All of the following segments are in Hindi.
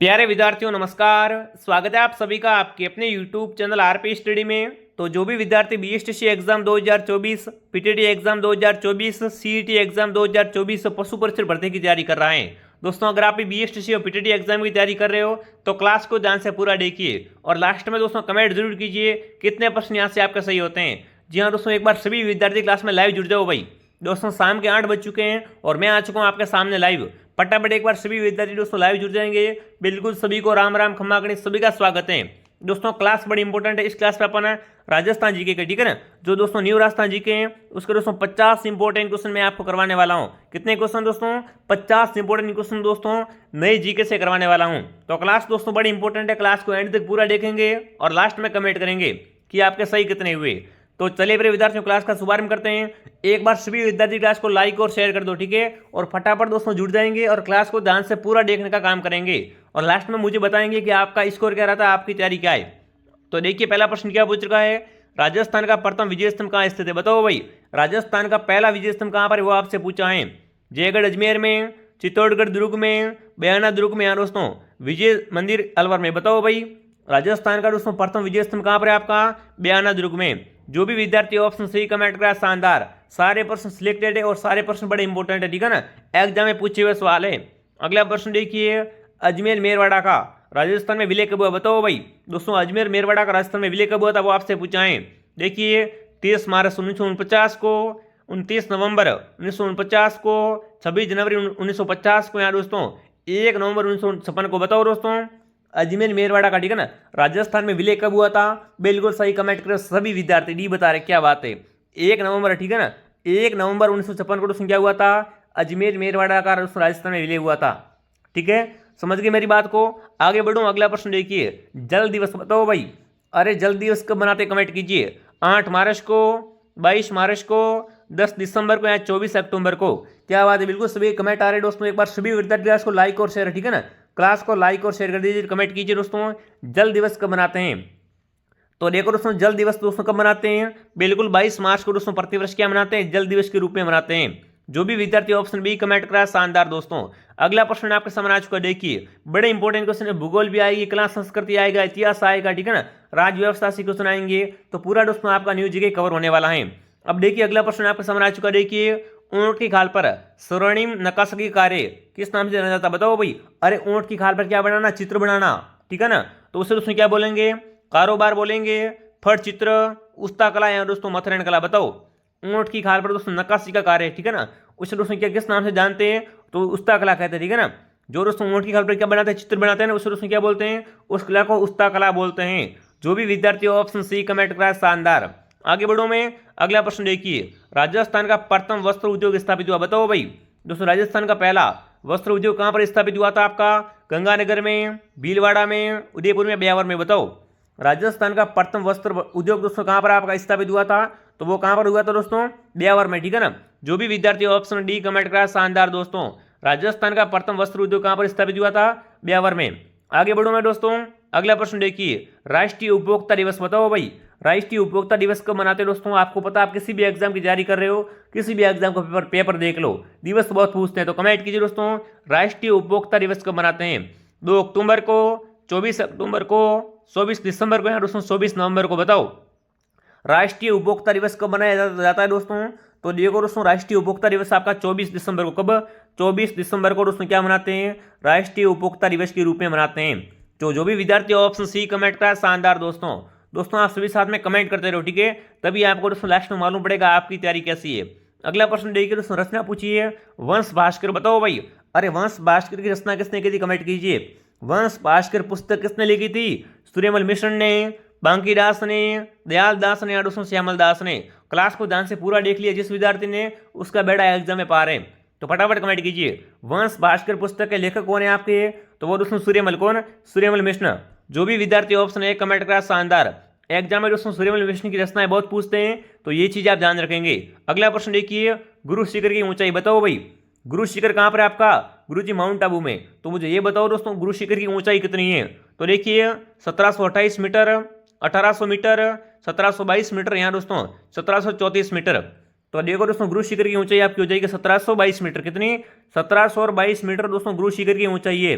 प्यारे विद्यार्थियों नमस्कार। स्वागत है आप सभी का आपके अपने YouTube चैनल आरपी स्टडी में। तो जो भी विद्यार्थी BSTC exam 2024, PTT exam 2024, CET exam 2024 पशु परीक्षण भर्ती की तैयारी कर रहे हैं, दोस्तों अगर आप बीएसटीसी और पीटीटी एग्जाम की तैयारी कर रहे हो तो क्लास को ध्यान से पूरा देखिए और लास्ट में दोस्तों कमेंट जरूर कीजिए कितने प्रश्न यहाँ से आपके सही होते हैं। जी हाँ दोस्तों, एक बार सभी विद्यार्थी क्लास में लाइव जुड़ जाओ भाई। दोस्तों शाम के 8 बज चुके हैं और मैं आ चुका हूँ आपके सामने लाइव। फटाफट एक बार सभी विद्यार्थी दोस्तों लाइव जुड़ जाएंगे। बिल्कुल सभी को राम राम खम्मा गणित सभी का स्वागत है। दोस्तों क्लास बड़ी इंपॉर्टेंट है। इस क्लास में अपन है राजस्थान जीके के, ठीक है ना। जो दोस्तों न्यू राजस्थान जीके हैं उसके दोस्तों 50 इंपॉर्टेंट क्वेश्चन मैं आपको करवाने वाला हूं। कितने क्वेश्चन दोस्तों? 50 इंपॉर्टेंट क्वेश्चन दोस्तों नए जीके से करवाने वाला हूं। तो क्लास दोस्तों बड़ी इंपॉर्टेंट है। क्लास को एंड तक पूरा देखेंगे और लास्ट में कमेंट करेंगे कि आपके सही कितने हुए। तो चलिए मेरे विद्यार्थियों क्लास का शुभारंभ करते हैं। एक बार सभी विद्यार्थी क्लास को लाइक और शेयर कर दो, ठीक है। और फटाफट दोस्तों जुड़ जाएंगे और क्लास को ध्यान से पूरा देखने का काम करेंगे और लास्ट में मुझे बताएंगे कि आपका स्कोर क्या रहता है, आपकी तैयारी क्या है। तो देखिए पहला प्रश्न क्या पूछ रखा है, राजस्थान का प्रथम विजय स्तंभ कहाँ स्थित है? बताओ भाई, राजस्थान का पहला विजय स्तंभ कहाँ पर है वो आपसे पूछा है। जयगढ़ अजमेर में, चित्तौड़गढ़ दुर्ग में, बयाना दुर्ग में, दोस्तों विजय मंदिर अलवर में। बताओ भाई राजस्थान का दोस्तों प्रथम विजय स्तंभ कहाँ पर है आपका? बयाना दुर्ग में। जो भी विद्यार्थी ऑप्शन सही कमेंट करा शानदार। सारे प्रश्न सिलेक्टेड है और सारे प्रश्न बड़े इंपॉर्टेंट है, ठीक है ना। एग्जाम में पूछे हुए सवाल है। अगला प्रश्न देखिए, अजमेर मेरवाड़ा का राजस्थान में विलय कब हुआ? बताओ भाई दोस्तों अजमेर मेरवाड़ा का राजस्थान में विलय कब हुआ था वो आपसे पूछा है। देखिए 30 मार्च 1949 को, 29 नवंबर 1949 को, 26 जनवरी 1950 को, यहाँ दोस्तों 1 नवंबर 1956 को। बताओ दोस्तों अजमेर मेरवाड़ा का, ठीक है ना, राजस्थान में विलय कब हुआ था? बिल्कुल सही कमेंट करो सभी विद्यार्थी। डी बता रहे क्या बात है, 1 नवंबर, ठीक है ना। 1 नवंबर 1956 को दोस्तों क्या हुआ था? अजमेर मेरवाड़ा का राजस्थान में विलय हुआ था, ठीक है। समझ गए मेरी बात को? आगे बढ़ो, अगला प्रश्न देखिए, जल दिवस बताओ भाई। अरे जल दिवस कब मनाते कमेंट कीजिए। 8 मार्च को, 22 मार्च को, 10 दिसंबर को या 24 अक्टूबर को। क्या बात है, बिल्कुल सभी कमेंट आ रहे दोस्तों। एक बार सभी विद्यार्थी को लाइक और शेयर, ठीक है ना, क्लास को लाइक और शेयर कर दीजिए, कमेंट कीजिए दोस्तों जल दिवस कब मनाते हैं। तो देखो दोस्तों जल दिवस दोस्तों कब मनाते हैं? बिल्कुल 22 मार्च को दोस्तों प्रतिवर्ष क्या मनाते हैं? जल दिवस के रूप में मनाते हैं। जो भी विद्यार्थी ऑप्शन बी कमेंट करा शानदार दोस्तों। अगला प्रश्न आपके सामने आ चुका, देखिए बड़े इंपॉर्टेंट क्वेश्चन है। भूगोल भी आएगी, कला संस्कृति आएगा, इतिहास आएगा, ठीक है ना, राज्य व्यवस्था से क्वेश्चन आएंगे। तो पूरा दोस्तों आपका न्यूज के कवर होने वाला है। अब देखिए अगला प्रश्न आपके सामने आ चुका, देखिए ऊंट की खाल पर स्वर्णिम नक्काशी कार्य किस नाम से जाना जाता? बताओ भाई। अरे ऊंट की खाल पर क्या बनाना? चित्र बनाना, ठीक है ना। तो उसे दोस्तों क्या बोलेंगे? कारोबार बोलेंगे, फट चित्र, उस्ता कला या दोस्तों मथुरन कला। बताओ ऊंट की खाल पर दोस्तों नक्काशी का कार्य, ठीक है ना, उसे दोस्तों क्या किस नाम से जानते हैं? तो उस्ता कला कहते हैं, ठीक है ना। जो दोस्तों ऊंट की खाल पर क्या बनाते हैं? चित्र बनाते हैं ना, उसे दोस्तों क्या बोलते हैं? उस कला को उस्ता कला बोलते हैं। जो भी विद्यार्थी ऑप्शन सी कमेंट करा शानदार। आगे बढ़ो में अगला प्रश्न देखिए, राजस्थान का प्रथम वस्त्र उद्योग स्थापित हुआ? बताओ भाई दोस्तों राजस्थान का पहला वस्त्र उद्योग कहां पर स्थापित हुआ था आपका? गंगानगर में, भीलवाड़ा में, उदयपुर में, ब्यावर में। बताओ राजस्थान का प्रथम वस्त्र उद्योग दोस्तों कहां पर आपका स्थापित हुआ था? तो वो कहां पर हुआ था दोस्तों? ब्यावर में, ठीक है ना। जो भी विद्यार्थी ऑप्शन डी कमेंट करा शानदार दोस्तों। राजस्थान का प्रथम वस्त्र उद्योग कहां पर स्थापित हुआ था? ब्यावर में। आगे बढ़ो मैं दोस्तों अगला प्रश्न देखिए, राष्ट्रीय उपभोक्ता दिवस बताओ भाई। राष्ट्रीय उपभोक्ता दिवस कब मनाते हैं दोस्तों? आपको पता, आप किसी भी एग्जाम की तैयारी कर रहे हो, किसी भी एग्जाम का पेपर देख लो, दिवस बहुत पूछते हैं। तो कमेंट कीजिए दोस्तों राष्ट्रीय उपभोक्ता दिवस कब मनाते हैं? 2 अक्टूबर को, 24 अक्टूबर को, 24 दिसंबर को या दोस्तों 24 नवंबर को। बताओ राष्ट्रीय उपभोक्ता दिवस कब मनाया जाता है दोस्तों? तो देखो दोस्तों राष्ट्रीय उपभोक्ता दिवस आपका 24 दिसंबर को। कब? 24 दिसंबर को दोस्तों क्या मनाते हैं? राष्ट्रीय उपभोक्ता दिवस के रूप में मनाते हैं। तो जो भी विद्यार्थी ऑप्शन सी कमेंट करा शानदार दोस्तों आप सभी साथ में कमेंट करते रहो, ठीक है, तभी आपको दोस्तों लास्ट में मालूम पड़ेगा आपकी तैयारी कैसी है। अगला प्रश्न देखिए दोस्तों, रचना पूछिए वंश भास्कर। बताओ भाई अरे वंश भास्कर की रचना किसने की थी? कमेंट कीजिए। वंश भास्कर पुस्तक किसने लिखी थी? सूर्यमल मिश्र ने, बांकीदास ने, दयाल दास ने या दोस्तों श्यामल दास ने। क्लास को ध्यान से पूरा देख लिया जिस विद्यार्थी ने, उसका बेड़ा एग्जाम में पार है। तो फटाफट कमेंट कीजिए वंश भास्कर पुस्तक के लेखक कौन है आपके? तो वो दोस्तों सूर्यमल, कौन? सूर्यमल मिश्र। जो भी विद्यार्थी ऑप्शन है कमेंट करा शानदार। एग्जाम में दोस्तों सूर्यमल मिश्र की रचनाएं बहुत पूछते हैं, तो ये चीज आप ध्यान रखेंगे। अगला प्रश्न देखिए, गुरु शिखर की ऊंचाई बताओ भाई। गुरु शिखर कहां पर है आपका? गुरु जी माउंट आबू में। तो मुझे ये बताओ दोस्तों गुरु शिखर की ऊंचाई कितनी है? तो देखिए 1728 मीटर, 1800 मीटर, 1722 मीटर, यहाँ दोस्तों 1734 मीटर। तो देखो दोस्तों गुरु शिखर की ऊंचाई आपकी हो जाएगी 1722 मीटर। कितनी? 1722 मीटर दोस्तों गुरु शिखर की ऊंचाई है,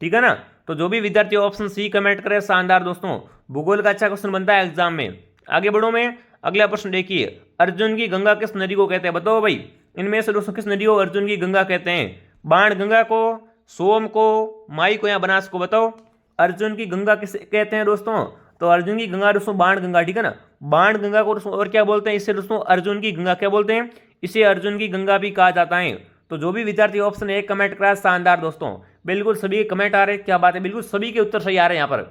ठीक है ना। तो जो भी विद्यार्थी ऑप्शन सी कमेंट करे शानदार दोस्तों, भूगोल का अच्छा क्वेश्चन बनता है एग्जाम में। आगे बढ़ो मैं, अगला प्रश्न देखिए, अर्जुन की गंगा किस नदी को कहते हैं, बताओ भाई। इनमें से दोस्तों किस नदी को अर्जुन की गंगा कहते हैं? बाण गंगा को, सोम को, माई को या बनास को, बताओ। अर्जुन की गंगा किसे कहते हैं दोस्तों? तो अर्जुन की गंगा दोस्तों बाण गंगा, ठीक है ना। बाण गंगा को दोस्तों और क्या बोलते हैं? इसे दोस्तों अर्जुन की गंगा क्या बोलते हैं? इसे अर्जुन की गंगा भी कहा जाता है। तो जो भी विद्यार्थी ऑप्शन एक कमेंट करा शानदार दोस्तों, बिल्कुल सभी कमेंट आ रहे हैं, क्या बात है, बिल्कुल सभी के उत्तर सही आ रहे हैं यहाँ पर।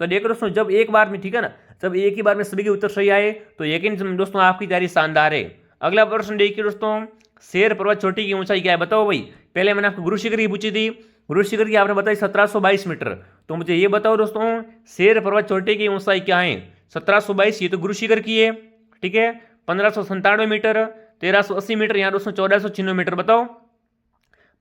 तो देखो दोस्तों, जब एक बार में, ठीक है ना, जब एक ही बार में सभी के उत्तर सही आए तो यकीन दोस्तों आपकी तैयारी शानदार है। अगला प्रश्न देखिए दोस्तों, शेर पर्वत चोटी की ऊंचाई क्या है, बताओ भाई। पहले मैंने आपको गुरु शिखर की पूछी थी, गुरु शिखर की आपने बताई 1722 मीटर। तो मुझे ये बताओ दोस्तों, शेर पर्वत चोटी की ऊंचाई क्या है? 1722, ये तो गुरु शिखर की है, ठीक है। 1597 मीटर, 1380 मीटर, यहाँ दोस्तों 1496 मीटर, बताओ।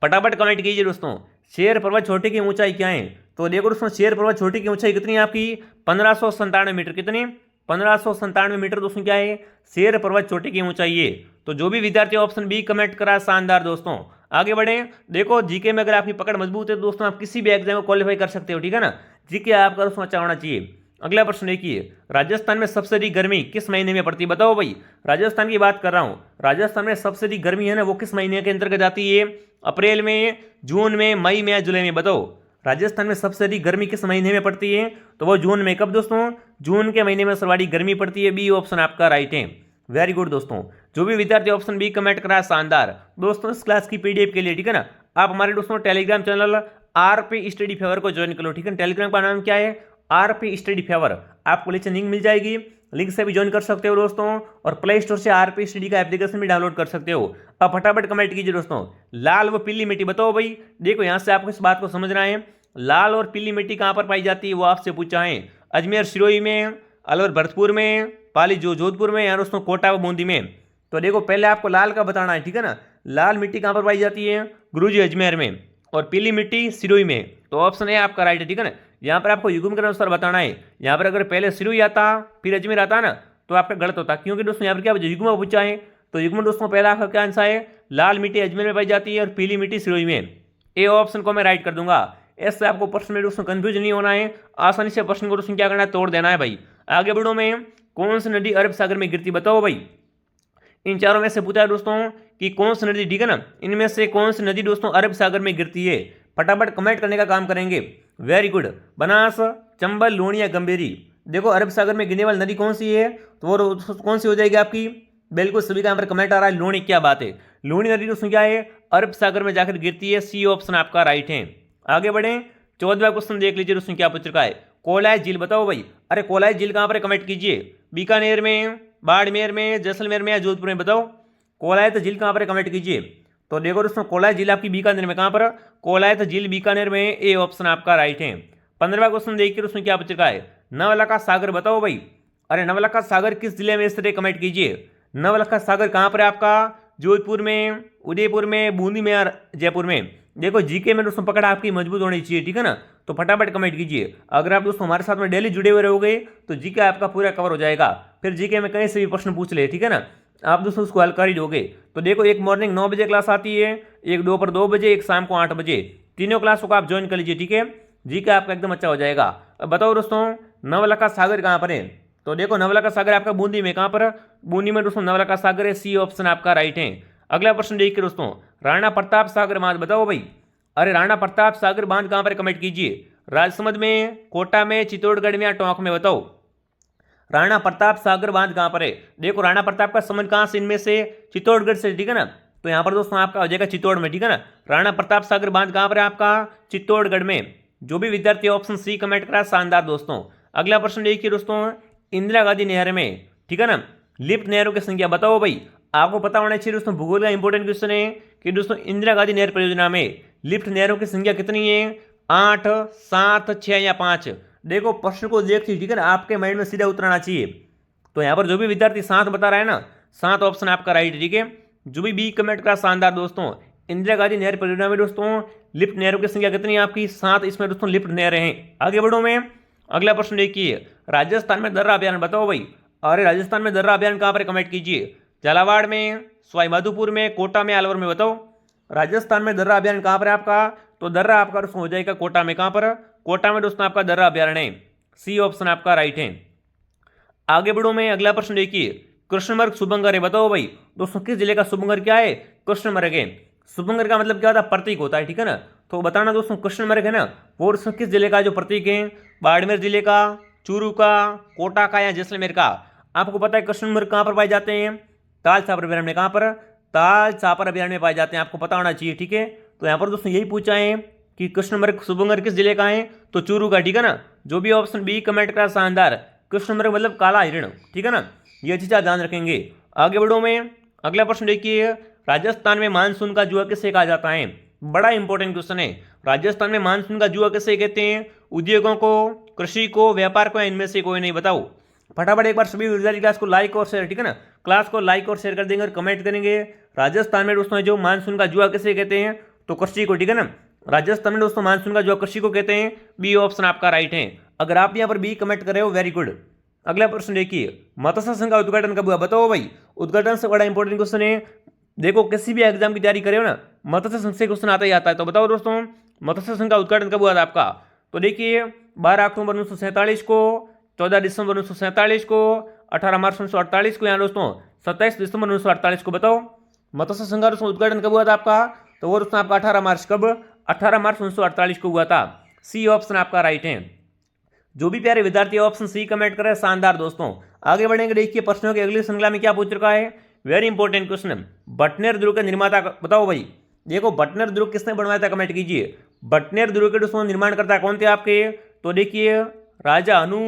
फटाफट कमेंट कीजिए दोस्तों, शेर पर्वत चोटी की ऊंचाई क्या है? तो देखो दोस्तों, शेर पर्वत चोटी की ऊंचाई कितनी है आपकी? 1597 मीटर। कितनी? 1597 मीटर दोस्तों क्या है? शेर पर्वत चोटी की ऊंचाई है। तो जो भी विद्यार्थी ऑप्शन बी कमेंट करा शानदार दोस्तों। आगे बढ़े, देखो जीके में अगर आपकी पकड़ मजबूत है तो दोस्तों आप किसी भी एग्जाम को क्वालिफाई कर सकते हो, ठीक है ना। जीके आपका दोस्तों अच्छा होना चाहिए। अगला प्रश्न देखिए, राजस्थान में सबसे अधिक गर्मी किस महीने में पड़ती है, बताओ भाई। राजस्थान की बात कर रहा हूं, राजस्थान में सबसे अधिक गर्मी है ना, वो किस महीने के अंतर्गत आती है? अप्रैल में, जून में, मई में या जुलाई में, बताओ। राजस्थान में सबसे अधिक गर्मी किस महीने में पड़ती है? तो वो जून में। कब दोस्तों? जून के महीने में सर्वाधिक गर्मी पड़ती है। बी ऑप्शन आपका राइट है। वेरी गुड दोस्तों, जो भी विद्यार्थी ऑप्शन बी कमेंट करा शानदार दोस्तों। इस क्लास की पीडीएफ के लिए, ठीक है ना, आप हमारे दोस्तों Telegram channel RP study favour को ज्वाइन कर लो, ठीक है। टेलीग्राम का नाम क्या है? RP study favour. आपको नीचे लिंक मिल जाएगी, लिंक से भी ज्वाइन कर सकते हो दोस्तों। और प्ले स्टोर से आरपी स्टडी का एप्लीकेशन भी डाउनलोड कर सकते हो। अब फटाफट कमेंट कीजिए दोस्तों, लाल व पीली मिट्टी, बताओ भाई। देखो यहाँ से आपको इस बात को समझना है, लाल और पीली मिट्टी कहाँ पर पाई जाती है वो आपसे पूछा है। अजमेर सिरोही में, अलवर भरतपुर में, पाली जोधपुर में, या दोस्तों कोटा व बूंदी में। तो देखो पहले आपको लाल का बताना है, ठीक है ना। लाल मिट्टी कहाँ पर पाई जाती है? गुरुजी अजमेर में। और पीली मिट्टी सिरोही में। तो ऑप्शन ए आपका राइट है, ठीक है ना। यहाँ पर आपको युग्म के अनुसार बताना है। यहाँ पर अगर पहले सिरोही आता फिर अजमेर आता ना तो आपका गलत होता, क्योंकि दोस्तों यहाँ पर क्या युग्म पूछा है। तो युग्म दोस्तों पहला आपका क्या आंसर है? लाल मिट्टी अजमेर में पाई जाती है और पीली मिट्टी सिरोही में। ए ऑप्शन को मैं राइट कर दूंगा। ऐसे आपको प्रश्न में दोस्तों कंफ्यूज नहीं होना है, आसानी से प्रश्न को दोस्तों क्या करना है, तोड़ देना है भाई। आगे बढ़ो में, कौन सी नदी अरब सागर में गिरती, बताओ भाई। इन चारों में से पूछा है दोस्तों कि कौन सी नदी, ठीक है ना, इनमें से कौन सी नदी दोस्तों अरब सागर में गिरती है। फटाफट कमेंट करने का काम करेंगे। वेरी गुड, बनास, चंबल, लूणी या गंभीरी। देखो अरब सागर में गिरने वाली नदी कौन सी है? तो वो कौन सी हो जाएगी आपकी? बिल्कुल सभी का यहाँ पर कमेंट आ रहा है लूणी, क्या बात है। लूणी नदी दोस्तों क्या है? अरब सागर में जाकर गिरती है। सी ऑप्शन आपका राइट है। आगे बढ़े, 14वां क्वेश्चन देख लीजिए दोस्तों क्या पूछ रखा है। कोलाई झील, बताओ भाई। अरे कोलाई झील कहाँ पर, कमेंट कीजिए। बीकानेर में, बाड़मेर में, जैसलमेर में या जोधपुर में, बताओ। कोलायत झील कहाँ पर, कमेंट कीजिए। तो देखो दोस्तों, कोलायत झील आपकी बीकानेर में। कहाँ पर? कोलायत झील बीकानेर में। ए ऑप्शन आपका राइट है। 15वां क्वेश्चन देखिए दोस्तों क्या पूछ रखा है। नवलखा सागर, बताओ भाई। अरे नवलखा सागर किस जिले में स्थित है, कमेंट कीजिए। नवलखा सागर कहाँ पर है आपका? जोधपुर में, उदयपुर में, बूंदी में या जयपुर में। देखो जीके में दोस्तों पकड़ आपकी मजबूत होनी चाहिए, ठीक है ना। तो फटाफट कमेंट कीजिए। अगर आप दोस्तों हमारे साथ में डेली जुड़े हुए रहोगे तो जीके आपका पूरा कवर हो जाएगा। फिर जीके में कहीं से भी प्रश्न पूछ ले, ठीक है ना, आप दोस्तों उसको हल कर ही दोगे। तो देखो एक मॉर्निंग 9 बजे क्लास आती है, एक दोपहर 2 बजे, एक शाम को 8 बजे। तीनों क्लासों को आप ज्वाइन कर लीजिए, ठीक है। जीके आपका एकदम अच्छा हो जाएगा। अब बताओ दोस्तों, नवलखा सागर कहाँ पर है? तो देखो नवलखा सागर आपका बूंदी में। कहाँ पर? बूंदी में दोस्तों नवलखा सागर है। सी ऑप्शन आपका राइट है। अगला प्रश्न देखिए दोस्तों, राणा प्रताप सागर बांध, बताओ भाई। अरे राणा प्रताप सागर बांध कहाँ पर, कमेंट कीजिए। राजसमंद में, कोटा में, चित्तौड़गढ़ में या टोंक में, बताओ। राणा प्रताप सागर बांध कहाँ पर है? देखो राणा प्रताप का संबंध कहाँ से, इनमें से चित्तौड़गढ़ से, ठीक है ना। तो यहाँ पर दोस्तों आपका हो जाएगा चित्तौड़ में, ठीक है ना। राणा प्रताप सागर बांध कहाँ पर है आपका? चित्तौड़गढ़ में। जो भी विद्यार्थी ऑप्शन सी कमेंट करा शानदार दोस्तों। अगला प्रश्न देखिए दोस्तों, इंदिरा गांधी नहर में, ठीक है ना, लिफ्ट नहरों की संख्या, बताओ भाई। आपको पता होना चाहिए दोस्तों, भूगोल का इंपॉर्टेंट क्वेश्चन है कि दोस्तों इंदिरा गांधी नहर परियोजना में लिफ्ट नहरों की संख्या कितनी है? 8, 7, 6 या 5। देखो प्रश्न को देखिए, ठीक है ना, आपके माइंड में सीधा उतरना चाहिए। तो यहाँ पर जो भी विद्यार्थी 7 बता रहा है ना, 7 ऑप्शन आपका राइट है, ठीक है। जो भी बी कमेंट करा शानदार दोस्तों। इंदिरा गांधी नहर परियोजना में दोस्तों लिफ्ट नहरों की संख्या कितनी है आपकी? 7। इसमें दोस्तों लिफ्ट नहरें हैं। आगे बढ़ो में, अगला प्रश्न देखिए, राजस्थान में दर्रा अभियान, बताओ भाई। अरे राजस्थान में दर्रा अभियान कहाँ पर, कमेंट कीजिए। झालावाड़ में, सवाई माधोपुर में, कोटा में, अलवर में, बताओ। राजस्थान में दर्रा अभियान कहाँ पर है आपका? तो दर्रा आपका दोस्तों हो जाएगा कोटा में। कहां पर? कोटा में दोस्तों आपका दर्रा अभ्यारण्य। सी ऑप्शन आपका राइट है। आगे बढ़ो मैं अगला प्रश्न देखिए, कृष्णमर्ग शुभंकर है, बताओ भाई दोस्तों किस जिले का शुभंकर क्या है? कृष्णमर्ग है। शुभंकर का मतलब क्या होता है? प्रतीक होता है, ठीक है ना। तो बताना दोस्तों कृष्णमर्ग है ना, वो दोस्तों किस जिले का जो प्रतीक है? बाड़मेर जिले का, चूरू का, कोटा का या जैसलमेर का? आपको पता है कृष्णमर्ग कहां पर पाए जाते हैं? ताल छापर अभ्यारण्य में। कहां पर? ताल छापर अभ्यारण्य में पाए जाते हैं, आपको पता होना चाहिए, ठीक है। तो यहां पर दोस्तों यही पूछा है कि कृष्णमर्ग शुभंकर किस जिले का है? तो चूरू का, ठीक है ना। जो भी ऑप्शन बी कमेंट करा शानदार। कृष्णमर्ग मतलब काला हिरण, ठीक है ना। ये चीज आप ध्यान रखेंगे। आगे बढ़ो मैं अगला प्रश्न देखिए, राजस्थान में मानसून का जुआ किसे कहा जाता है? बड़ा इंपॉर्टेंट क्वेश्चन है। राजस्थान में मानसून का जुआ किसे कहते हैं? उद्योगों को, कृषि को, व्यापार को, या इनमें से कोई नहीं? बताओ फटाफट एक बार सभी विद्यार्थी क्लास को लाइक और शेयर, ठीक है ना। क्लास को लाइक और शेयर कर देंगे और कमेंट करेंगे। राजस्थान में दोस्तों जो मानसून का जुआ किसे कहते हैं? तो कृषि को, ठीक है ना। राजस्थान में दोस्तों मानसून का जुआ कृषि को कहते हैं। बी ऑप्शन आपका राइट है। अगर आप यहाँ पर बी कमेंट कर रहे हो, वेरी गुड। अगला प्रश्न देखिए, मत्स्य संघ का उद्घाटन कब हुआ? बताओ भाई। उद्घाटन से बड़ा इंपॉर्टेंट क्वेश्चन है। देखो किसी भी एग्जाम की तैयारी करे हो ना, मत्स्य संघ से क्वेश्चन आता ही आता है। तो बताओ दोस्तों मत्स्य संघ का उद्घाटन कब हुआ था आपका? तो देखिए 12 अक्टूबर 1947 को, 14 दिसंबर 1947 को, 18 मार्च 1948 को, यहाँ दोस्तों 27 दिसंबर 1948 को। बताओ मत्स्य संघ का उद्घाटन कब हुआ था आपका? तो वो दोस्तों आपका 18 मार्च, कब? 18 मार्च 1948 को हुआ था। सी ऑप्शन आपका राइट है। जो भी प्यारे विद्यार्थी ऑप्शन सी कमेंट कर रहे हैं, शानदार दोस्तों। आगे बढ़ेंगे, देखिए प्रश्नों की अगली श्रृंखला में क्या पूछ रखा है, वेरी इंपॉर्टेंट क्वेश्चन। बटनेर दुर्ग के निर्माता बताओ भाई। देखो बटनेर दुर्ग किसने बनवाया था, कमेंट कीजिए। बटनेर दुर्ग के दोस्तों निर्माणकर्ता कौन थे आपके? तो देखिए राजा अनु,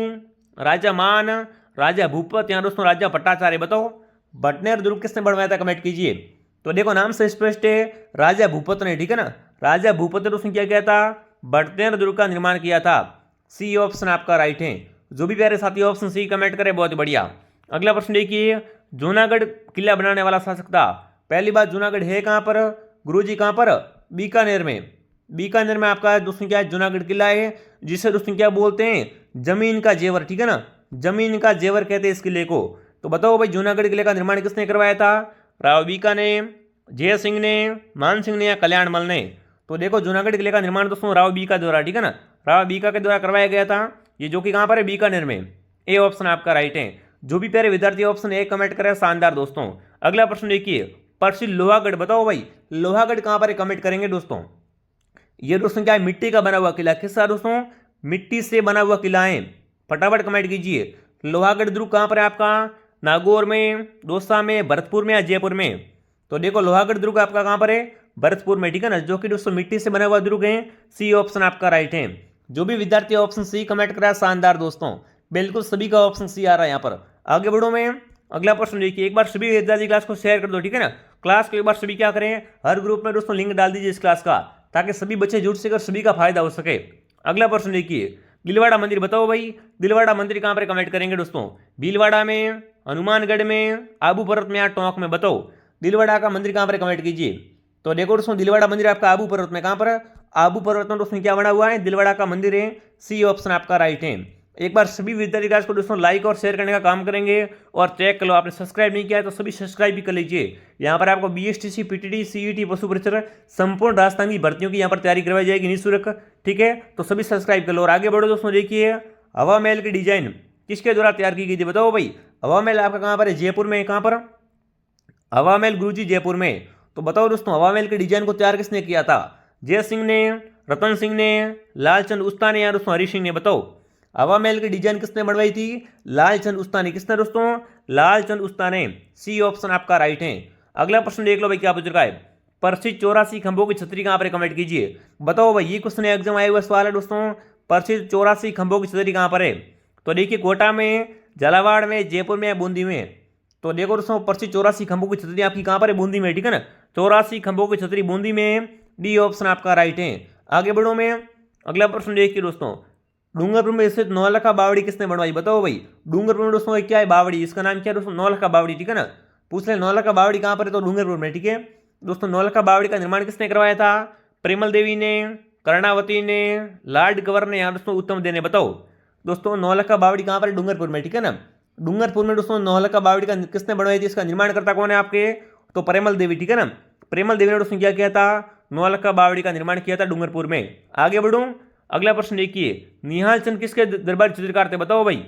राजा मान, राजा भूपत, यहाँ दोस्तों राजा भट्टाचार्य। बताओ बटनेर दुर्ग किसने बनवाया था, कमेंट कीजिए। तो देखो नाम से स्पष्ट है, राजा भूपत ने, ठीक है ना। राजा भूपत ने दोस्तों क्या किया था? बटनेर दुर्ग का निर्माण किया था। सी ऑप्शन आपका राइट है। जो भी प्यारे साथी ऑप्शन सी कमेंट करें, बहुत बढ़िया। अगला प्रश्न देखिए, जूनागढ़ किला बनाने वाला शासक था। पहली बात, जूनागढ़ है कहां पर? गुरुजी कहां पर? बीकानेर में। बीकानेर में आपका दोस्तों क्या है? जूनागढ़ किला है, जिसे दोस्तों क्या बोलते हैं? जमीन का जेवर, ठीक है ना। जमीन का जेवर कहते हैं इस किले को। तो बताओ भाई जूनागढ़ किले का निर्माण किसने करवाया था? राव बीका ने, जय सिंह ने, मान सिंह ने, या कल्याण मल ने? तो देखो जूनागढ़ किले का निर्माण दोस्तों राव बीका द्वारा, ठीक है ना। राव बीका के द्वारा करवाया गया था, ये जो कि कहां पर है? बीकानेर में। ए ऑप्शन आपका राइट है। जो भी प्यारे विद्यार्थी ऑप्शन ए कमेंट करें, शानदार दोस्तों। अगला प्रश्न देखिए, प्रसिद्ध लोहागढ़, बताओ भाई लोहागढ़ कहां पर है, कमेंट करेंगे दोस्तों। ये दोस्तों क्या है? मिट्टी का बना हुआ किला। किसका दोस्तों? मिट्टी से बना हुआ किला है। फटाफट कमेंट कीजिए। लोहागढ़ दुर्ग कहां पर है आपका? नागौर में, दौसा में, भरतपुर में, या जयपुर में? तो देखो लोहागढ़ दुर्ग आपका कहां पर है? भरतपुर में, ठीक है ना, जो कि दोस्तों मिट्टी से बना हुआ दुर्ग है। सी ऑप्शन आपका राइट है। जो भी विद्यार्थी ऑप्शन सी कमेंट करा, शानदार दोस्तों। बिल्कुल सभी का ऑप्शन सी आ रहा है यहाँ पर। आगे बढ़ो मैं अगला प्रश्न देखिए, एक बार सभी विद्यार्थी क्लास को शेयर कर दो, ठीक है ना। क्लास को एक बार सभी क्या करें, हर ग्रुप में दोस्तों लिंक डाल दीजिए इस क्लास का, ताकि सभी बच्चे जुड़ सके और सभी का फायदा हो सके। अगला प्रश्न देखिए, दिलवाड़ा मंदिर, बताओ भाई दिलवाड़ा मंदिर कहां पर, कमेंट करेंगे दोस्तों। भीलवाड़ा में, हनुमानगढ़ में, आबू पर्वत में, या टोंक में? बताओ दिलवाड़ा का मंदिर कहां पर, कमेंट कीजिए। तो देखो दोस्तों दिलवाड़ा मंदिर आपका आबू पर्वत में। कहां पर? आबू पर्वत में दोस्तों क्या बना हुआ है? दिलवाड़ा का मंदिर है। सी ऑप्शन आपका राइट है। एक बार सभी विद्यार्थी क्लास को दोस्तों लाइक और शेयर करने का काम करेंगे, और चेक कर लो आपने सब्सक्राइब नहीं किया है तो सभी सब्सक्राइब भी कर लीजिए। यहाँ पर आपको बीएसटीसी, पीटीटी, सीईटी, पशु परीक्षक संपूर्ण राजस्थान की भर्तियों की यहाँ पर तैयारी करवाई जाएगी निःशुल्क, ठीक है। तो सभी सब्सक्राइब कर लो और आगे बढ़ो दोस्तों। देखिए हवा महल की डिजाइन किसके द्वारा तैयार की गई थी, बताओ भाई। हवा महल आपका कहाँ पर है? जयपुर में। कहाँ पर? हवा महल गुरुजी जयपुर में। तो बताओ दोस्तों हवा महल के डिजाइन को तैयार किसने किया था? जय सिंह ने, रतन सिंह ने, लालचंद उस्तानी, या दोस्तों हरि सिंह ने? बताओ हवा महल की डिजाइन किसने बनवाई थी? लालचंद उस्तानी। किसने दोस्तों? लालचंद उस्तानी। सी ऑप्शन आपका राइट है। अगला प्रश्न देख लो भाई क्या पूछ रखा है, प्रसिद्ध 84 खंभों की छतरी कहां पर, कमेंट कीजिए। बताओ भाई ये क्वेश्चन एग्जाम आया हुआ सवाल है दोस्तों, प्रसिद्ध 84 खंभों की छतरी कहां पर है? तो देखिए कोटा में, झालावाड़ में, जयपुर में, या बूंदी में? तो देखो दोस्तों प्रसिद्ध 84 खंभों की छतरी आपकी कहां पर है? बूंदी में, ठीक है ना। 84 खंभों की छतरी बूंदी में। डी ऑप्शन आपका राइट है। आगे बढ़ो मैं अगला प्रश्न देखिए दोस्तों, डूंगरपुर में स्थित नौलखा बावड़ी किसने बनवाई? बताओ भाई डूंगरपुर में दोस्तों क्या है? बावड़ी। इसका नाम क्या है दोस्तों? नौलखा बावड़ी, ठीक है ना। पूछ ले नौलखा बावड़ी कहां पर है? तो डूंगरपुर में, ठीक है दोस्तों। नौलखा बावड़ी का निर्माण किसने करवाया था? प्रेमल देवी ने, कर्णावती ने, लॉर्ड गवर्नर ने, या दोस्तों उत्तम दे ने? बताओ दोस्तों नौलखा बावड़ी कहां पर है? डूंगरपुर में, ठीक है ना। डूंगरपुर में दोस्तों नौलखा बावड़ी का किसने बनवाई थी? इसका निर्माण करता कौन है आपके? तो प्रेमल देवी, ठीक है ना। प्रेमल देवी ने दोस्तों क्या किया था? नौलखा बावड़ी का निर्माण किया था डूंगरपुर में। आगे बढ़ूं, अगला प्रश्न देखिए, निहाल चंद किसके दरबारी चित्रकार थे, बताओ भाई।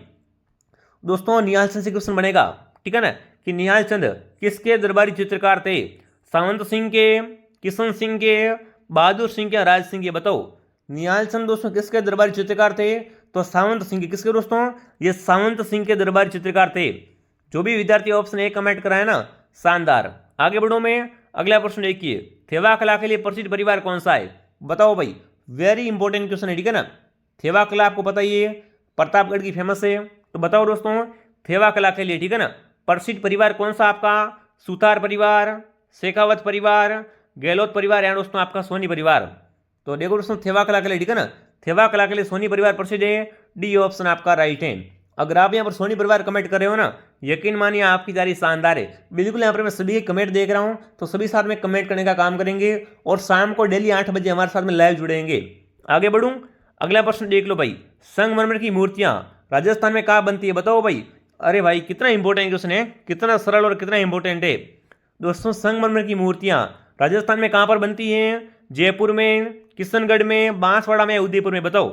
दोस्तों निहाल चंद से क्वेश्चन बनेगा, ठीक है ना, कि निहाल चंद किसके दरबारी चित्रकार थे? सावंत सिंह के, किशन सिंह के, बहादुर सिंह के, राज सिंह के, बताओ। निहाल चंद दोस्तों किसके दरबारी चित्रकार थे? तो सावंत सिंह के। किसके दोस्तों? ये सावंत सिंह के दरबारी चित्रकार थे। जो भी विद्यार्थी ऑप्शन ए कमेंट कराए ना, शानदार। आगे बढ़ो में अगला प्रश्न देखिए, थेवा कला के लिए प्रसिद्ध परिवार कौन सा है, बताओ भाई। वेरी इंपॉर्टेंट क्वेश्चन है, ठीक है ना। थेवा कला आपको पता ही है, प्रतापगढ़ की फेमस है। तो बताओ दोस्तों, थेवा कला के लिए, ठीक है ना, प्रसिद्ध परिवार कौन सा आपका? सुतार परिवार, शेखावत परिवार, गहलोत परिवार, या दोस्तों आपका सोनी परिवार। तो देखो दोस्तों, थेवा कला के लिए, ठीक है ना, थेवा कला के लिए सोनी परिवार प्रसिद्ध है। डी ऑप्शन आपका राइट है। अगर आप यहाँ पर सोनी परिवार कमेंट कर रहे हो ना, यकीन मानिए आपकी जारी शानदार है। बिल्कुल यहाँ पर मैं सभी के कमेंट देख रहा हूँ, तो सभी साथ में कमेंट करने का काम करेंगे और शाम को डेली 8 बजे हमारे साथ में लाइव जुड़ेंगे। आगे बढ़ूँ, अगला प्रश्न देख लो भाई, संगमरमर की मूर्तियाँ राजस्थान में कहाँ बनती है, बताओ भाई। अरे भाई कितना इंपॉर्टेंट क्वेश्चन है, कितना सरल और कितना इंपॉर्टेंट है। दोस्तों संगमरमर की मूर्तियाँ राजस्थान में कहाँ पर बनती हैं? जयपुर में, किशनगढ़ में, बांसवाड़ा में, उदयपुर में, बताओ।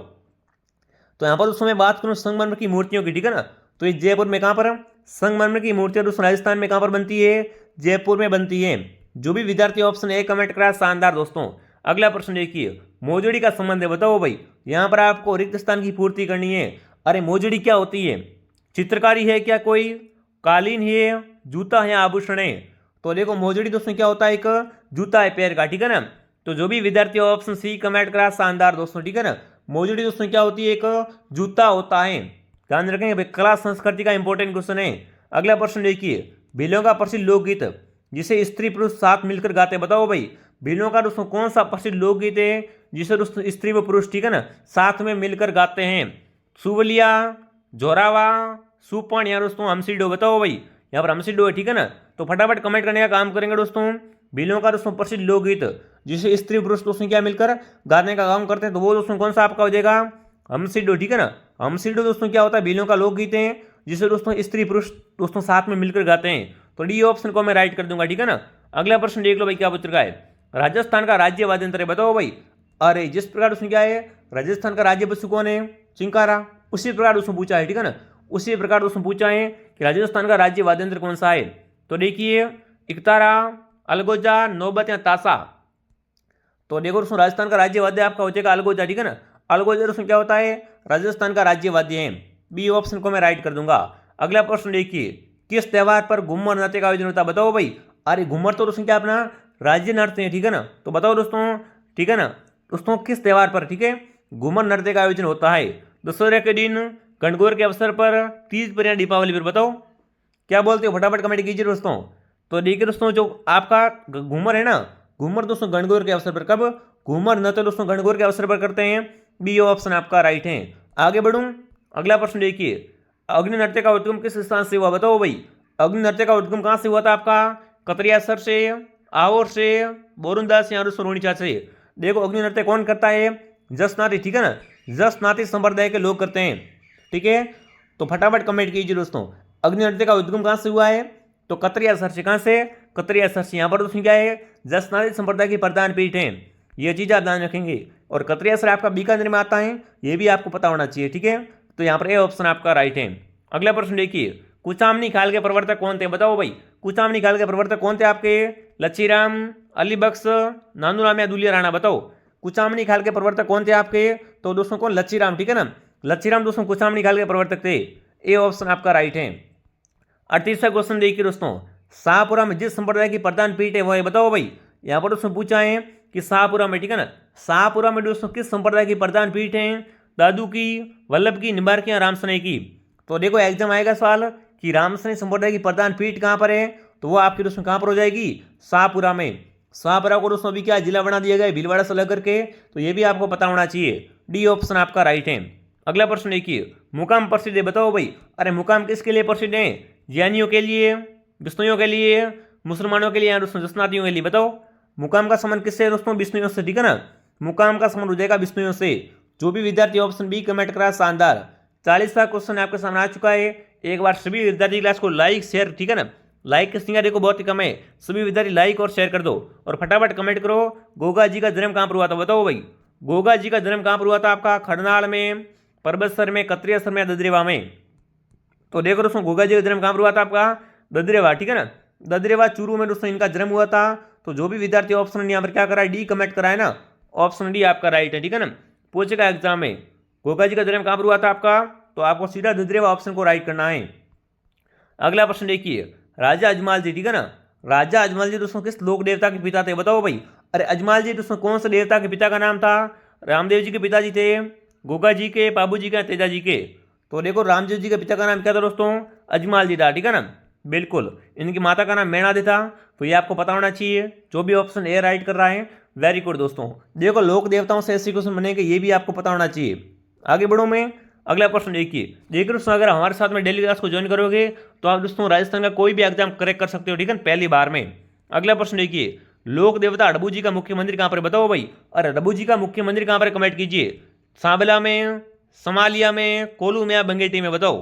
तो यहाँ पर दोस्तों मैं बात करूँ संगमरमर की मूर्तियों की, ठीक है ना, तो ये जयपुर में कहाँ पर संगमरमर की मूर्तियाँ दोस्तों राजस्थान में कहाँ पर बनती है? जयपुर में बनती है। जो भी विद्यार्थी ऑप्शन ए कमेंट करा, शानदार दोस्तों। अगला प्रश्न देखिए, मोजड़ी का संबंध है, बताओ भाई। यहाँ पर आपको रिक्त स्थान की पूर्ति करनी है। अरे मोजड़ी क्या होती है? चित्रकारी है क्या कोई? कालीन है, जूता है, आभूषण है? तो देखो मोजड़ी दोस्तों क्या होता है? एक जूता है पैर का, ठीक है ना। तो जो भी विद्यार्थी ऑप्शन सी कमेंट करा, शानदार दोस्तों, ठीक है ना। मोजड़ी दोस्तों क्या होती है? एक जूता होता है। ध्यान रखेंगे भाई, कला संस्कृति का इंपॉर्टेंट क्वेश्चन है। अगला प्रश्न देखिए, भीलों का प्रसिद्ध लोकगीत जिसे स्त्री पुरुष साथ मिलकर गाते, बताओ भाई। भीलों का दोस्तों कौन सा प्रसिद्ध लोकगीत है जिसे दोस्तों स्त्री व पुरुष, ठीक है ना, साथ में मिलकर गाते हैं? सुवलिया, जोरावा, सुपन, या दोस्तों हमसिडो, बताओ भाई। यहाँ पर हमसिडो है, ठीक है ना। तो फटाफट कमेंट करने का काम करेंगे दोस्तों। भीलों का दोस्तों प्रसिद्ध लोकगीत जिसे स्त्री पुरुष दोस्तों क्या मिलकर गाने का काम करते हैं, तो वो दोस्तों कौन सा आपका हो जाएगा? हमसिडो, ठीक है ना। हमसिडो दोस्तों क्या होता है? भीलों का लोकगीत है जिसे दोस्तों स्त्री पुरुष दोस्तों साथ में मिलकर गाते हैं। तो डी ऑप्शन को मैं राइट कर दूंगा, ठीक है ना। अगला प्रश्न देख लो भाई, क्या पूछ रखा है? राजस्थान का राज्य वाद्य यंत्र है, बताओ भाई। अरे जिस प्रकार उसमें क्या है, राजस्थान का राज्य पशु कौन है? चिंकारा। उसी प्रकार उसमें पूछा है, ठीक है ना। उसी प्रकार उसमें पूछा है कि राजस्थान का राज्य वाद्य यंत्र कौन सा है। तो देखिए, इकतारा, अलगोजा, नौबत या ताशा। तो देखो दोस्तों, राजस्थान का राज्य वाद्य आपका हो जाएगा अलगोजा, ठीक है ना। अलगोजा दोस्तों क्या होता है? राजस्थान का राज्य वाद्य है। बी ऑप्शन को मैं राइट कर दूंगा। अगला प्रश्न देखिए, किस त्योहार पर घूमर नृत्य का आयोजन होता है, बताओ भाई। अरे घूमर तो दोस्तों क्या अपना राज्य नृत्य है, ठीक है ना। तो बताओ दोस्तों, ठीक है ना, दोस्तों किस त्योहार पर, ठीक है, घूमर नृत्य का आयोजन होता है? दशहरे के दिन, गणगौर के अवसर पर, तीज पर या दीपावली पर, बताओ। क्या बोलते हो, फटाफट कमेंट कीजिए दोस्तों। तो देखिए दोस्तों, जो आपका घूमर है ना, घूमर दोस्तों गणगौर के अवसर पर, कब? घूमर नृत्य दोस्तों गणगौर के अवसर पर करते हैं। बी ऑप्शन आपका राइट है। आगे बढ़ूं, अगला प्रश्न देखिए, अग्नि नृत्य का उद्गम किस स्थान से हुआ, बताओ भाई। अग्नि नृत्य का उद्गम कहाँ से हुआ था आपका? कतरियासर से, आहोर से, बोरुंदास या रोणीचा से। देखो अग्नि नृत्य कौन करता है? जसनाती, ठीक है ना। जसनाती संप्रदाय के लोग करते हैं, ठीक है। तो फटाफट कमेंट कीजिए दोस्तों, अग्नि नृत्य का उद्गम कहाँ से हुआ है? तो कतरियासर से। कहाँ से? कतरियासर से। यहाँ पर दोस्तों क्या है? जसनाती संप्रदाय की प्रधान पीठ है। ये चीज़ आप ध्यान रखेंगे। और कतरियासर आपका बीकानेर में आता है, ये भी आपको पता होना चाहिए, ठीक है। तो यहाँ पर ए ऑप्शन आपका राइट है। अगला प्रश्न देखिए, कुचामनी खाल के प्रवर्तक कौन थे, बताओ भाई। कुचामनी खाल के प्रवर्तक कौन थे आपके? लच्छीराम, अलीबख्श, नानूराम या दुलिया राणा, बताओ। कुचामनी खाल के प्रवर्तक कौन थे आपके? तो दोस्तों कौन? लच्छीराम, ठीक है ना। लच्छीराम दोस्तों कुचामनी खाल के प्रवर्तक थे। ए ऑप्शन आपका राइट है। 38वां क्वेश्चन देखिए दोस्तों, शाहपुरा में जिस संप्रदाय की प्रधान पीठ है वो है, बताओ भाई। यहाँ पर दोस्तों पूछा है कि शाहपुरा में, ठीक है ना, शाहपुरा में दोस्तों किस संप्रदाय की प्रधान पीठ है? दादू की, वल्लभ की, निम्बार्क की या रामसने की। तो देखो एग्जाम आएगा सवाल कि रामसने संप्रदाय की प्रधान पीठ कहाँ पर है, तो वो आपकी दोस्तों कहाँ पर हो जाएगी? शाहपुरा में। शाहपुरा को दोस्तों अभी क्या जिला बना दिया गया है भीलवाड़ा से लग करके, तो ये भी आपको पता होना चाहिए। डी ऑप्शन आपका राइट है। अगला प्रश्न देखिए, मुकाम प्रसिद्ध है, बताओ भाई। अरे मुकाम किसके लिए प्रसिद्ध है? जैनियों के लिए, बिश्नोइयों के लिए, मुसलमानों के लिए या दोस्तों जसनातियों के लिए, बताओ। मुकाम का संबंध किससे है दोस्तों? बिश्नोइयों से, ठीक है ना। मुकाम का संबंध हो जाएगा बिश्नोइयों से। जो भी विद्यार्थी ऑप्शन बी कमेंट करा, शानदार। 40वां क्वेश्चन आपके सामने आ चुका है। एक बार सभी विद्यार्थी क्लास को लाइक शेयर, ठीक है ना, लाइक की संख्या देखो बहुत ही कम है। सभी विद्यार्थी लाइक और शेयर कर दो और फटाफट कमेंट करो गोगा जी का जन्म कहाँ पर हुआ था, बताओ भाई। गोगा जी का जन्म कहाँ पर हुआ था आपका? खरनाल में, परबतसर में, कत्रियासर में, ददरेवा में। तो देखो दोस्तों गोगा जी का जन्म कहाँ पर हुआ था आपका? ददरेवा, ठीक है ना। ददरेवा चूरू में दोस्तों इनका जन्म हुआ था। तो जो भी विद्यार्थी ऑप्शन यहाँ पर क्या करा है, डी कमेंट करा है ना, ऑप्शन डी आपका राइट है, ठीक है ना। पूछेगा एग्जाम में गोगा जी का जन्म कहाँ पर हुआ था आपका, तो आपको सीधा ददरेवा ऑप्शन को राइट करना है। अगला प्रश्न देखिए, राजा अजमाल जी, ठीक है ना। राजा अजमाल जी दोस्तों किस लोक देवता के पिता थे, बताओ भाई। अरे अजमाल जी दोस्तों कौन से देवता के पिता का नाम था? रामदेव जी के पिताजी थे, गोगा जी के, बाबू जी के, तेजा जी के। तो देखो रामदेव जी के पिता का नाम क्या था दोस्तों? अजमाल जी था, ठीक है ना। बिल्कुल। इनकी माता का नाम मैणादे था। तो ये आपको पता होना चाहिए। जो भी ऑप्शन ए राइट कर रहा है वेरी गुड दोस्तों। देखो लोक देवताओं से ऐसे क्वेश्चन बनेंगे, ये भी आपको पता होना चाहिए। आगे बढ़ो मैं, अगला प्रश्न देखिए दोस्तों, अगर हमारे साथ में डेली क्लास को ज्वाइन करोगे तो आप दोस्तों राजस्थान का कोई भी एग्जाम करेक्ट कर सकते हो, ठीक है, पहली बार में। अगला प्रश्न देखिए, लोक देवता अडबू जी का मुख्य मंदिर कहाँ पर, बताओ भाई। अरे अडबू जी का मुख्य मंदिर कहाँ पर, कमेंट कीजिए। सांबला में, समालिया में, कोलू में या बंगेटी में, बताओ।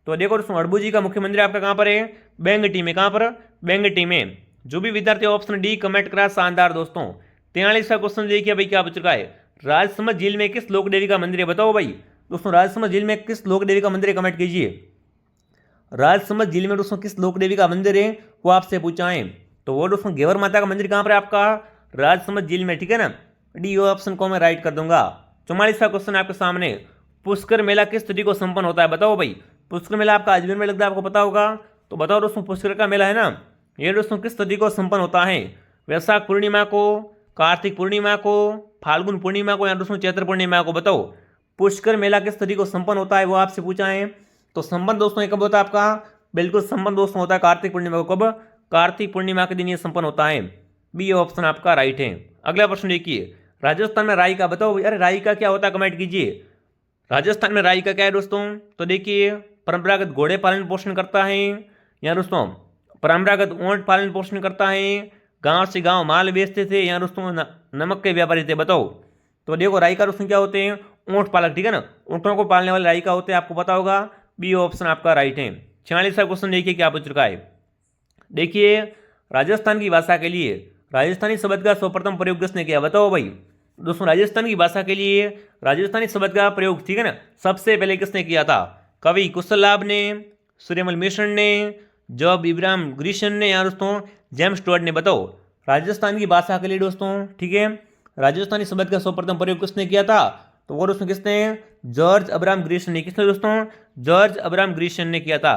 तो देखो दोस्तों अडबू जी का मुख्य मंदिर आपका कहाँ पर है? बेंगटी में। कहाँ पर? बेंगटी में। जो भी विद्यार्थी ऑप्शन डी कमेंट करा शानदार दोस्तों। 43वां क्वेश्चन देखिए भाई क्या पूछ चुका है, राजसमंद झील में किस लोक देवी का मंदिर है, बताओ भाई। दोस्तों राजसमंद झील में किस लोक देवी का मंदिर है, कमेंट कीजिए। राजसमंद झील में दोस्तों किस लोक देवी का मंदिर है वो आपसे पूछा है। तो वो दोस्तों घेवर माता का मंदिर कहाँ पर है आपका? राजसमंद झील में, ठीक है ना। डी ऑप्शन को मैं राइट कर दूंगा। 44वां क्वेश्चन आपके सामने, पुष्कर मेला किस तिथि को संपन्न होता है, बताओ भाई। पुष्कर मेला आपका अजमेर में लगता है, आपको पता होगा। तो बताओ दोस्तों पुष्कर का मेला है ना, ये दोस्तों किस तिथि को संपन्न होता है? वैशाख पूर्णिमा को, कार्तिक पूर्णिमा को, फाल्गुन पूर्णिमा को या दोस्तों चैत्र पूर्णिमा को, बताओ। पुष्कर मेला किस तिथि को संपन्न होता है वो आपसे पूछा है। तो संपन्न दोस्तों ये कब होता है आपका? बिल्कुल संपन्न दोस्तों होता है कार्तिक पूर्णिमा को। कब? कार्तिक पूर्णिमा के दिन ये संपन्न होता है। बी ऑप्शन आपका राइट है। अगला प्रश्न देखिए, राजस्थान में राई का, बताओ। अरे राई का क्या होता है, कमेंट कीजिए। राजस्थान में राई का क्या है दोस्तों? तो देखिए परंपरागत घोड़े पालन पोषण करता है, या दोस्तों परंपरागत ऊंट पालन पोषण करता है, गांव से गांव माल बेचते थे, या दोस्तों नमक के व्यापारी थे, बताओ। तो देखो राई का दोस्तों क्या होते हैं? ऊंट पालक, ठीक है ना। ऊंटों को पालने वाले राई का होते हैं, आपको पता होगा। बी ऑप्शन आपका राइट है। 46वां क्वेश्चन देखिए क्या पूछ चुका है। देखिए राजस्थान की भाषा के लिए राजस्थानी शब्द का सर्वप्रथम प्रयोग किसने किया, बताओ भाई। दोस्तों राजस्थान की भाषा के लिए राजस्थानी शब्द का प्रयोग, ठीक है ना, सबसे पहले किसने किया था? कवि कुशललाभ ने, सूर्यमल मिश्र ने, जॉब इब्राहिम ग्रीशन ने, या दोस्तों जेम्स स्टुअर्ट ने, बताओ। राजस्थान की भाषा के लिए दोस्तों, ठीक है, राजस्थानी शब्द का सर्वप्रथम प्रयोग किसने किया था? तो वो दोस्तों किसने? जॉर्ज अब्राहम ग्रीशन ने। किसने दोस्तों? जॉर्ज अब्राहम ग्रीशन ने किया था।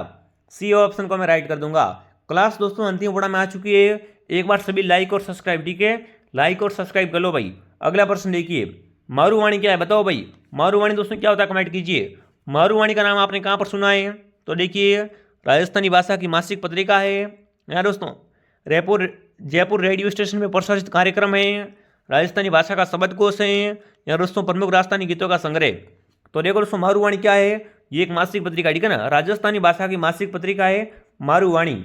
सी ऑप्शन को मैं राइट कर दूंगा। क्लास दोस्तों अंतिम पड़ा में आ चुकी है। एक बार सभी लाइक और सब्सक्राइब, ठीक है, लाइक और सब्सक्राइब कर लो भाई। अगला प्रश्न देखिए, मारूवाणी क्या है, बताओ भाई। मारूवाणी दोस्तों क्या होता है, कमेंट कीजिए। मारूवाणी का नाम आपने कहाँ पर सुना है? तो देखिए राजस्थानी भाषा की मासिक पत्रिका है, या दोस्तों जयपुर रेडियो स्टेशन में प्रसारित कार्यक्रम है, राजस्थानी भाषा का शब्दकोश है, या दोस्तों प्रमुख राजस्थानी गीतों का संग्रह। तो देखो दोस्तों मारूवाणी क्या है? ये एक मासिक पत्रिका, ठीक है ना, राजस्थानी भाषा की मासिक पत्रिका है मारूवाणी।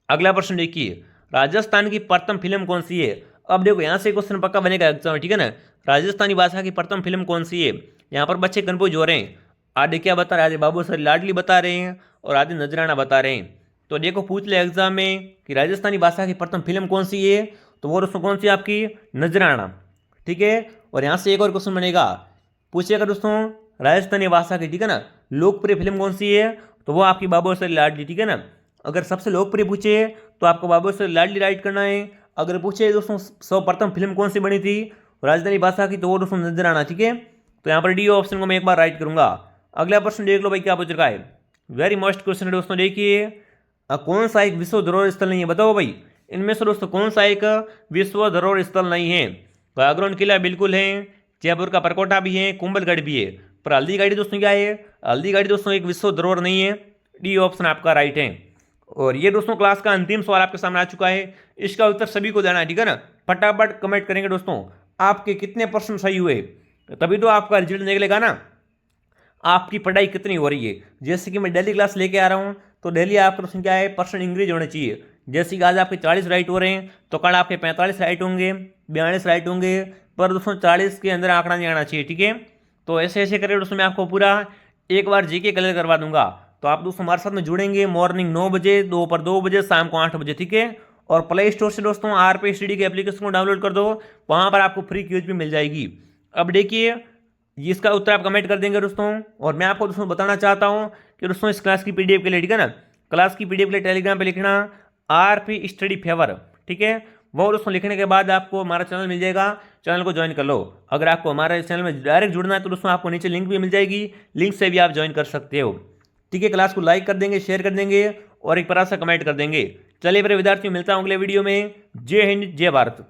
अगला प्रश्न देखिए, राजस्थान की प्रथम फिल्म कौन सी है? अब देखो यहाँ से क्वेश्चन पक्का बनेगा एग्जाम, ठीक है ना। राजस्थानी भाषा की प्रथम फिल्म कौन सी है? यहाँ पर बच्चे कंफ्यूज हो रहे हैं। आधे क्या बता रहे हैं, आधे बाबू सर लाडली बता रहे हैं और आधे नजराना बता रहे हैं। तो देखो पूछ ले एग्जाम में कि राजस्थानी भाषा की प्रथम फिल्म कौन सी है, तो वो दोस्तों कौन सी आपकी? नजराना, ठीक है। और यहाँ से एक और क्वेश्चन बनेगा, पूछेगा दोस्तों राजस्थानी भाषा की, ठीक है ना, लोकप्रिय फिल्म कौन सी है, तो वो आपकी बाबू सर लाडली, ठीक है ना। अगर सबसे लोकप्रिय पूछे तो आपको बाबू सर लाडली राइट करना है। अगर पूछे दोस्तों सर्वप्रथम फिल्म कौन सी बनी थी राजधानी भाषा की, तो वो दोस्तों नजराना, ठीक है। तो यहाँ पर डी ऑप्शन को मैं एक बार राइट करूंगा। अगला प्रश्न देख लो भाई क्या पूछ रखा है, वेरी मस्ट क्वेश्चन है दोस्तों। देखिए कौन सा एक विश्व धरोहर स्थल नहीं है, बताओ भाई। इनमें से दोस्तों कौन सा एक विश्व धरोहर स्थल नहीं है? गागरोन किला बिल्कुल है, जयपुर का परकोटा भी है, कुंभलगढ़ भी है, पर हल्दीघाटी दोस्तों क्या है? हल्दीघाटी दोस्तों एक विश्व धरोहर नहीं है। डी ऑप्शन आपका राइट है। और ये दोस्तों क्लास का अंतिम सवाल आपके सामने आ चुका है, इसका उत्तर सभी को देना है, ठीक है ना। फटाफट कमेंट करेंगे दोस्तों आपके कितने परसेंट सही हुए, तभी तो आपका रिजल्ट निकलेगा ना, आपकी पढ़ाई कितनी हो रही है। जैसे कि मैं डेली क्लास लेके आ रहा हूँ, तो डेली आपका क्वेश्चन क्या है, परसेंट इंक्रीज होने चाहिए। जैसे कि आज आपके 40 राइट हो रहे हैं, तो कल आपके 45 राइट होंगे, 42 राइट होंगे, पर दोस्तों 40 के अंदर आंकड़ा नहीं आना चाहिए, ठीक है। तो ऐसे ऐसे करके दोस्तों मैं आपको पूरा एक बार जीके क्लियर करवा दूंगा। तो आप दोस्तों हमारे साथ में जुड़ेंगे मॉर्निंग 9 बजे, दोपहर 2 बजे, शाम को 8 बजे, ठीक है। और प्ले स्टोर से दोस्तों आरपी स्टडी के एप्लीकेशन को डाउनलोड कर दो, वहां पर आपको फ्री क्यूज भी मिल जाएगी। अब देखिए इसका उत्तर आप कमेंट कर देंगे दोस्तों। और मैं आपको दोस्तों बताना चाहता हूं कि दोस्तों इस क्लास की पीडीएफ के लिए, ठीक है ना, क्लास की पीडीएफ के लिए टेलीग्राम पे लिखना आरपी स्टडी फेवर, ठीक है। वो दोस्तों लिखने के बाद आपको हमारा चैनल मिल जाएगा, चैनल को ज्वाइन कर लो। अगर आपको हमारे चैनल में डायरेक्ट जुड़ना है तो दोस्तों आपको नीचे लिंक भी मिल जाएगी, लिंक से भी आप ज्वाइन कर सकते हो, ठीक है। क्लास को लाइक कर देंगे, शेयर कर देंगे और एक प्यारा सा कमेंट कर देंगे। चलिए मेरे विद्यार्थियों, मिलता हूं अगले वीडियो में। जय हिंद, जय भारत।